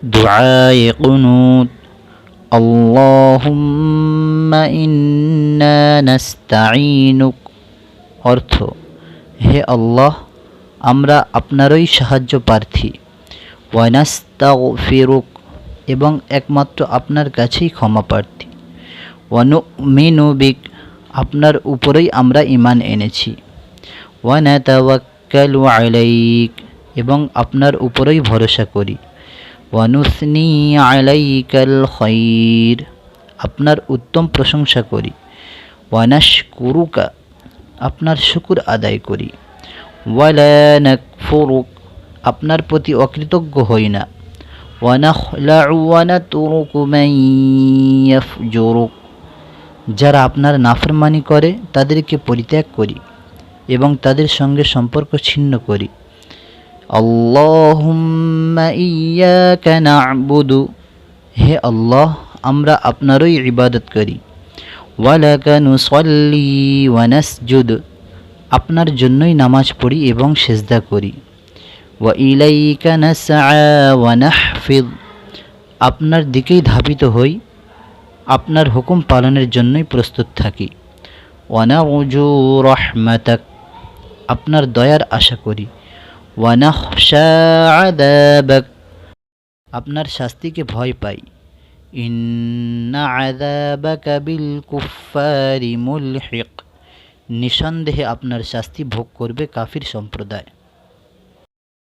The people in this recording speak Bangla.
দুআয়ে কুনুত আল্লাহুম্মা ইন্না নাস্তাঈনুক অর্থ, হে আল্লাহ, আমরা আপনারই সাহায্য প্রার্থী। ওয়া নাস্তাগফিরুক এবং একমাত্র আপনার কাছেই ক্ষমা প্রার্থী। ওয়া নুমিনু বিক আপনার উপরেই আমরা ঈমান এনেছি। ওয়া নাতাওয়াক্কালু আলাইক এবং আপনার উপরেই ভরসা করি। ওয়া নুসনি আলাইকাল খাইর আপনার উত্তম প্রশংসা করি। ওয়া নাশকুরুকা আপনার শুকর আদায় করি। ওয়ালা নাকফুরুক আপনার প্রতি অকৃতজ্ঞ হই না। ওয়া নাখলাউ ওয়া নাতরুকু মান ইয়াফজুরুক যারা আপনার নাফরমানি করে তাদেরকে পরিত্যাগ করি এবং তাদের সঙ্গে সম্পর্ক ছিন্ন করি। আল্লাহুম্মা ইয়্যাকা না'বুদু হে আল্লাহ, আমরা আপনারই ইবাদত করি। ওয়া লাকা নুসাল্লি ওয়া নাসজুদ আপনার জন্যই নামাজ পড়ি এবং সেজদা করি। ওয়া ইলাইকা নাসআ ওয়া নাহফিজ আপনার দিকেই ধাবিত হই, আপনার হুকুম পালনের জন্যই প্রস্তুত থাকি। ওয়া নারজু রাহমাতাক আপনার দয়ার আশা করি। ওয়া নাখশা আযাবাক আপনার শাস্তিকে ভয় পাই। ইন্না আযাবাকা বিল কুফফারি মুলহিক নিঃসন্দেহে আপনার শাস্তি ভোগ করবে কাফির সম্প্রদায়।